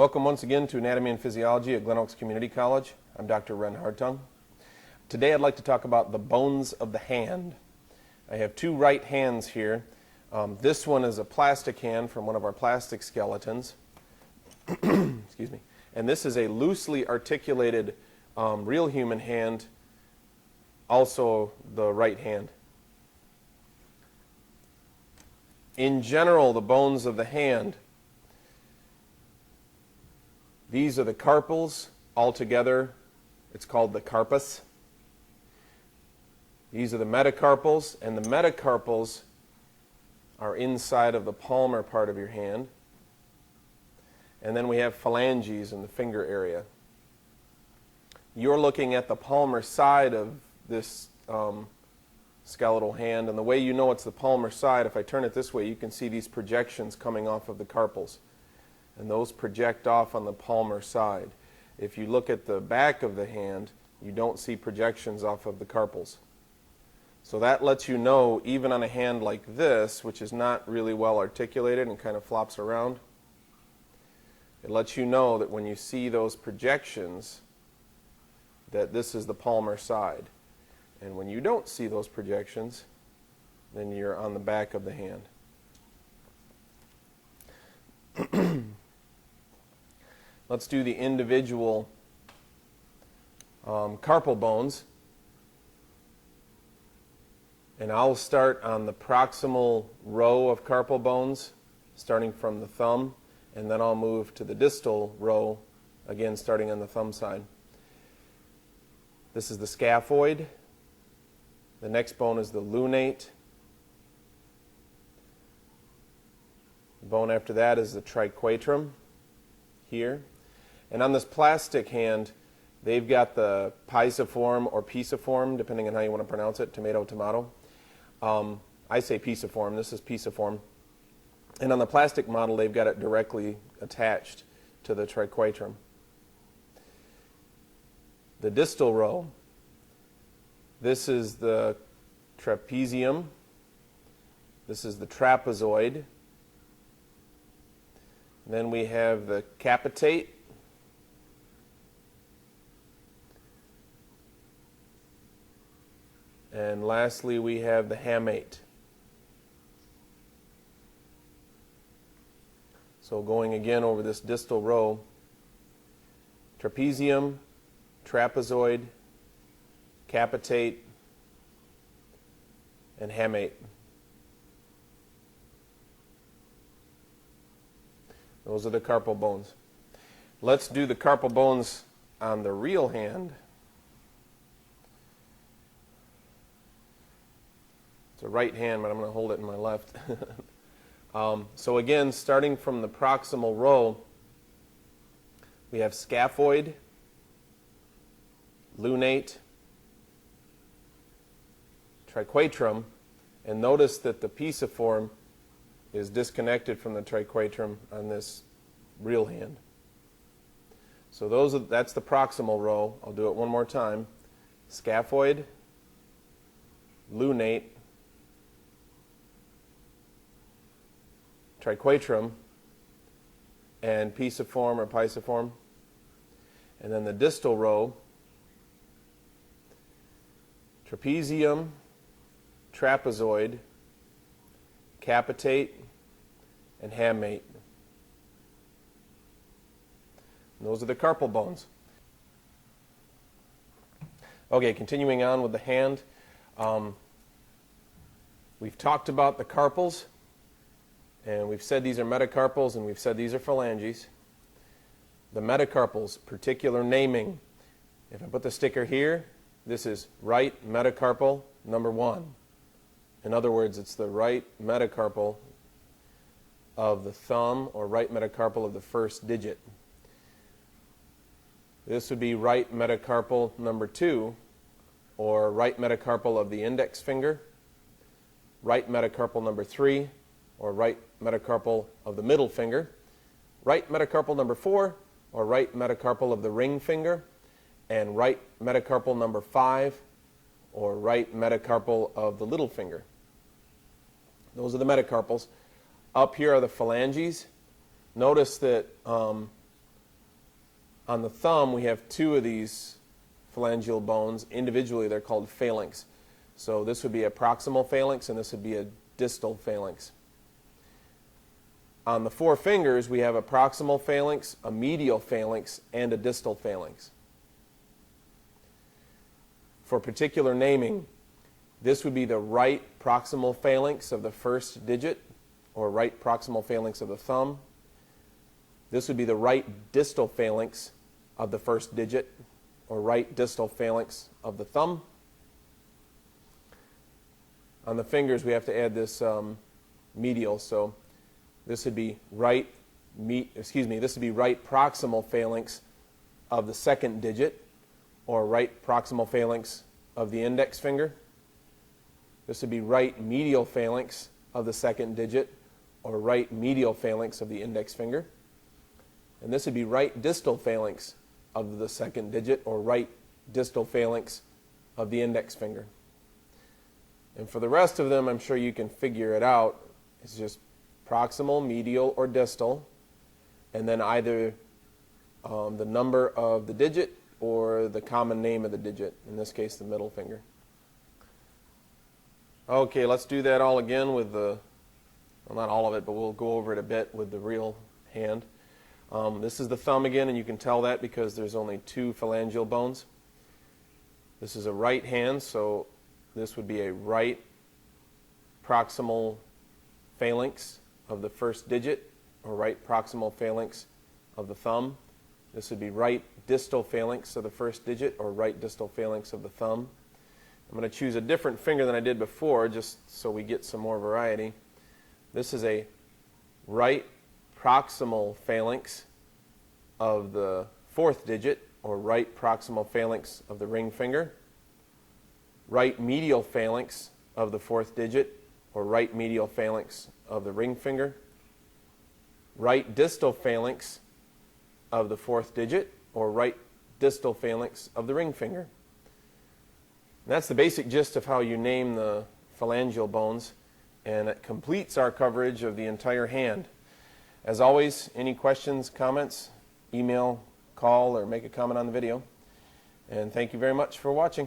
Welcome once again to Anatomy and Physiology at Glen Community College. I'm Dr. Hartung. Today I'd like to talk about the bones of the hand. I have two right hands here. This one is a plastic hand from one of our plastic skeletons. Excuse me. And this is a loosely articulated real human hand, also the right hand. In general, the bones of the hand, these are the carpals. Altogether, it's called the carpus. These are the metacarpals, and the metacarpals are inside of the palmar part of your hand. And then we have phalanges in the finger area. You're looking at the palmar side of this skeletal hand, and the way you know it's the palmar side, if I turn it this way, you can see these projections coming off of the carpals. And those project off on the palmar side. If you look at the back of the hand, you don't see projections off of the carpals. So that lets you know, even on a hand like this, which is not really well articulated and kind of flops around, it lets you know that when you see those projections, that this is the palmar side. And when you don't see those projections, then you're on the back of the hand. Let's do the individual carpal bones. And I'll start on the proximal row of carpal bones, starting from the thumb, and then I'll move to the distal row, again starting on the thumb side. This is the scaphoid. The next bone is the lunate. The bone after that is the triquetrum here. And on this plastic hand, they've got the pisiform or pisiform, depending on how you want to pronounce it, tomato, tomato. I say pisiform. This is pisiform. And on the plastic model, they've got it directly attached to the triquetrum. The distal row, this is the trapezium. This is the trapezoid. And then we have the capitate. And lastly, we have the hamate. So going again over this distal row, trapezium, trapezoid, capitate, and hamate. Those are the carpal bones. Let's do the carpal bones on the real hand. It's a right hand, but I'm going to hold it in my left. So again, starting from the proximal row, we have scaphoid, lunate, triquetrum, and notice that the pisiform is disconnected from the triquetrum on this real hand. So that's the proximal row. I'll do it one more time. Scaphoid, lunate, triquetrum, and pisiform or pisiform. And then the distal row, trapezium, trapezoid, capitate, and hamate. And those are the carpal bones. Okay, continuing on with the hand. We've talked about the carpals. And we've said these are metacarpals, and we've said these are phalanges. The metacarpals, particular naming. If I put the sticker here, this is right metacarpal number 1. In other words, it's the right metacarpal of the thumb, or right metacarpal of the first digit. This would be right metacarpal number 2, or right metacarpal of the index finger, right metacarpal number 3, or right metacarpal of the middle finger, right metacarpal number 4, or right metacarpal of the ring finger, and right metacarpal number 5, or right metacarpal of the little finger. Those are the metacarpals. Up here are the phalanges. Notice that On the thumb, we have two of these phalangeal bones. Individually, they're called phalanx. So this would be a proximal phalanx, and this would be a distal phalanx. On the four fingers, we have a proximal phalanx, a medial phalanx, and a distal phalanx. For particular naming, this would be the right proximal phalanx of the first digit, or right proximal phalanx of the thumb. This would be the right distal phalanx of the first digit, or right distal phalanx of the thumb. On the fingers, we have to add this medial, so this would be right proximal phalanx of the second digit, or right proximal phalanx of the index finger. This would be right medial phalanx of the second digit, or right medial phalanx of the index finger. And this would be right distal phalanx of the second digit, or right distal phalanx of the index finger. And for the rest of them, I'm sure you can figure it out. It's just proximal, medial, or distal, and then either the number of the digit or the common name of the digit, in this case the middle finger. Okay, let's do that all again with the, well, not all of it, but we'll go over it a bit with the real hand. This is the thumb again, and you can tell that because there's only two phalangeal bones. This is a right hand, so this would be a right proximal phalanx of the first digit, or right proximal phalanx of the thumb. This would be right distal phalanx of the first digit, or right distal phalanx of the thumb. I'm going to choose a different finger than I did before, just so we get some more variety. This is a right proximal phalanx of the fourth digit, or right proximal phalanx of the ring finger. Right medial phalanx of the fourth digit, or right medial phalanx of the ring finger. Right distal phalanx of the fourth digit, or right distal phalanx of the ring finger. And that's the basic gist of how you name the phalangeal bones, and it completes our coverage of the entire hand. As always, any questions, comments, email, call, or make a comment on the video. And thank you very much for watching.